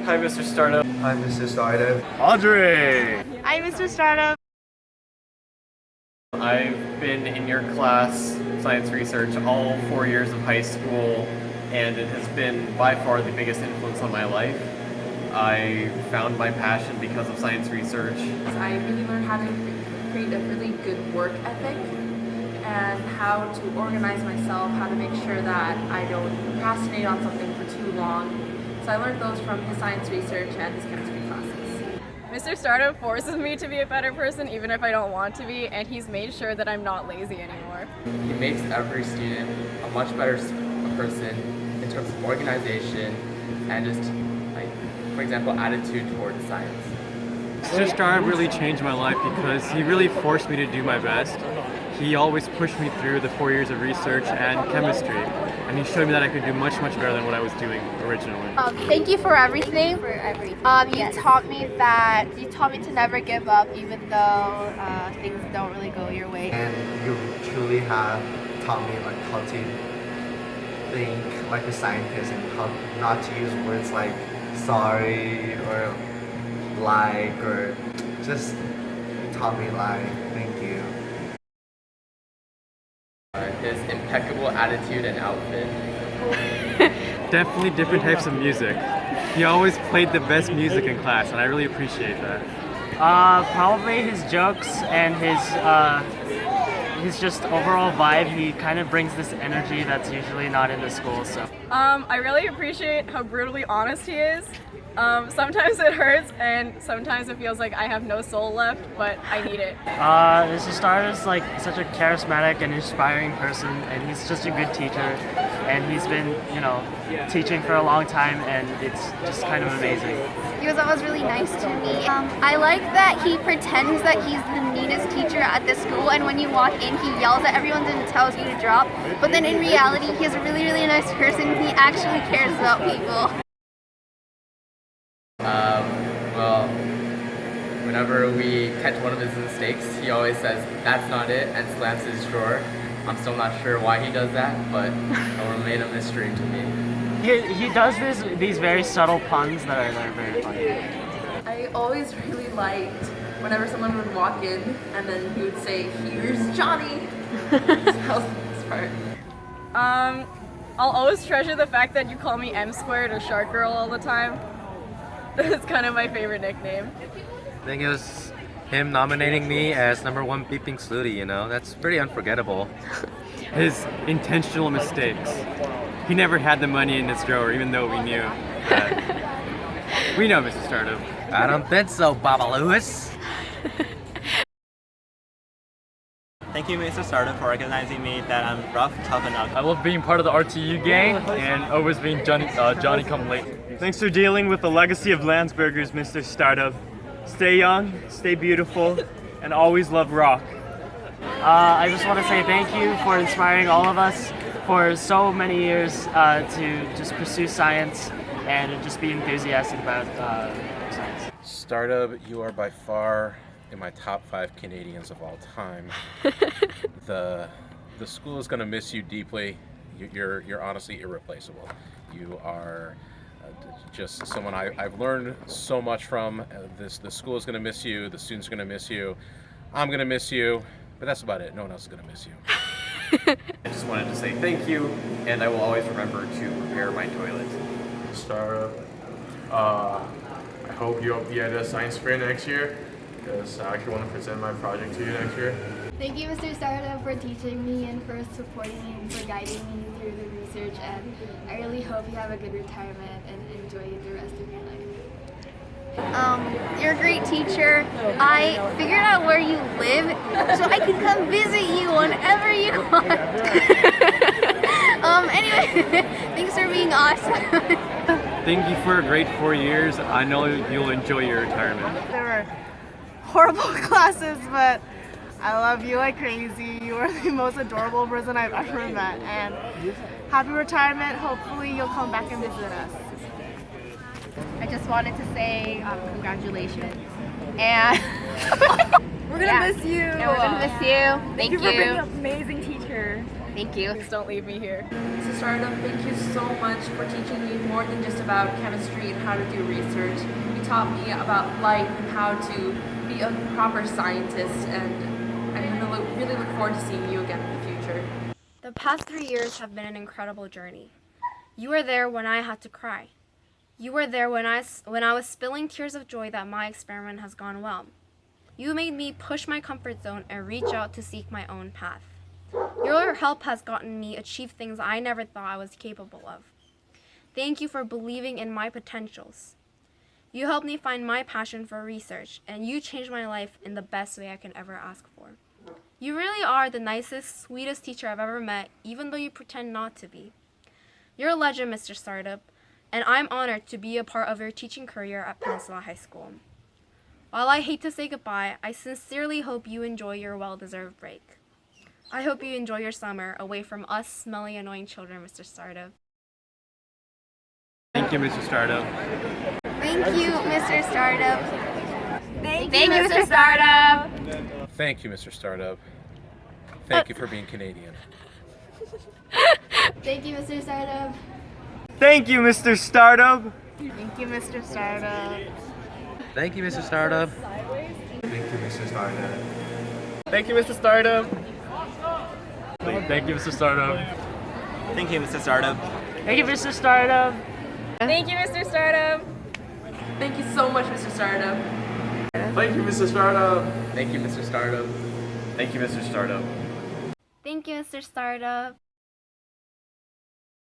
Hi, Mr. Startup. Hi, Mr.Starodub. Andre! Hi, Mr.Starodub. I've been in your class, science research, all 4 years of high school, and it has been by far the biggest influence on my life. I found my passion because of science research. I really learned how to create a really good work ethic and how to organize myself, how to make sure that I don't procrastinate on something for too long. So I learned those from his science research and his chemistry classes. Mr. Starodub forces me to be a better person even if I don't want to be, and he's made sure that I'm not lazy anymore. He makes every student a much better person in terms of organization and just, like, for example, attitude towards science. Mr. Startup really changed my life because he really forced me to do my best. He always pushed me through the 4 years of research and chemistry, and he showed me that I could do much better than what I was doing originally. Thank you for everything. You taught me to never give up, even though things don't really go your way. And you truly have taught me like how to think like a scientist and how not to use words like sorry or like, or just taught me like thank you. His impeccable attitude and outfit. Definitely different types of music. He always played the best music in class, and I really appreciate that. Probably his jokes and his just overall vibe. He kind of brings this energy that's usually not in the school. So I really appreciate how brutally honest he is. Sometimes it hurts and sometimes it feels like I have no soul left, but I need it. Mr. Starodub is like such a charismatic and inspiring person, and he's just a good teacher. And he's been, teaching for a long time, and it's just kind of amazing. He was always really nice to me. I like that he pretends that he's the neatest teacher at the school, and when you walk in, he yells at everyone and tells you to drop. But then in reality, he's a really nice person. He actually cares about people. Well, whenever we catch one of his mistakes, he always says, "That's not it," and slams his drawer. I'm still not sure why he does that, but it will remain a mystery to me. He does these very subtle puns that are very funny. I always really liked whenever someone would walk in and then he would say, "Here's Johnny." That was the best part. I'll always treasure the fact that you call me M Squared or Shark Girl all the time. That's kind of my favorite nickname. I think it was him nominating me as #1 beeping snooty, that's pretty unforgettable. His intentional mistakes. He never had the money in his drawer, even though we knew that. We know, Mr. Startup. I don't think so, Baba Lewis. Thank you, Mr. Startup, for recognizing me that I'm rough, tough enough. I love being part of the RTU gang and always being Johnny come late. Thanks for dealing with the legacy of Landsbergers, Mr. Starodub. Stay young, stay beautiful, and always love rock. I just want to say thank you for inspiring all of us for so many years to just pursue science and just be enthusiastic about science. Startup, you are by far in my top 5 Canadians of all time. The school is going to miss you deeply. You're honestly irreplaceable. You are just someone I've learned so much from. The school is going to miss you. The students are going to miss you. I'm going to miss you. But that's about it. No one else is going to miss you. I just wanted to say thank you, and I will always remember to prepare my toilet. Startup, I hope you'll be at a science fair next year, because I actually want to present my project to you next year. Thank you, Mr. Starodub, for teaching me and for supporting me and for guiding me through the research. And I really hope you have a good retirement and enjoy the rest of your life. You're a great teacher. I figured out where you live so I can come visit you whenever you want. Anyway, thanks for being awesome. Thank you for a great 4 years. I know you'll enjoy your retirement. There were horrible classes, but I love you like crazy. You are the most adorable person I've ever met. And happy retirement. Hopefully you'll come back and visit us. I just wanted to say congratulations. And We're gonna miss you. Yeah, we're gonna miss you. Thank you. For being an amazing teacher. Thank you. Please don't leave me here. Mr. Starodub, thank you so much for teaching me more than just about chemistry and how to do research. You taught me about life and how to be a proper scientist, and I'm going to really look forward to seeing you again in the future. The past 3 years have been an incredible journey. You were there when I had to cry. You were there when I was spilling tears of joy that my experiment has gone well. You made me push my comfort zone and reach out to seek my own path. Your help has gotten me achieve things I never thought I was capable of. Thank you for believing in my potentials. You helped me find my passion for research, and you changed my life in the best way I can ever ask for. You really are the nicest, sweetest teacher I've ever met, even though you pretend not to be. You're a legend, Mr. Starodub, and I'm honored to be a part of your teaching career at Peninsula High School. While I hate to say goodbye, I sincerely hope you enjoy your well-deserved break. I hope you enjoy your summer away from us smelly, annoying children, Mr. Starodub. Thank you, Mr. Starodub. Thank you, Mr. Starodub. Thank you, Mr. Starodub. Thank you, Mr. Starodub. Thank you for being Canadian. Thank you, Mr. Starodub. Thank you, Mr. Starodub. Thank you, Mr. Starodub. Thank you, Mr. Starodub. Thank you, Mr. Starodub. Thank you, Mr. Starodub. Thank you, Mr. Starodub. Thank you, Mr. Starodub. Thank you, Mr. Starodub. Thank you, Mr. Starodub. Thank you so much, Mr. Starodub. Thank you, Mr. Starodub. Thank you, Mr. Starodub. Thank you, Mr. Starodub. Thank you, Mr. Starodub.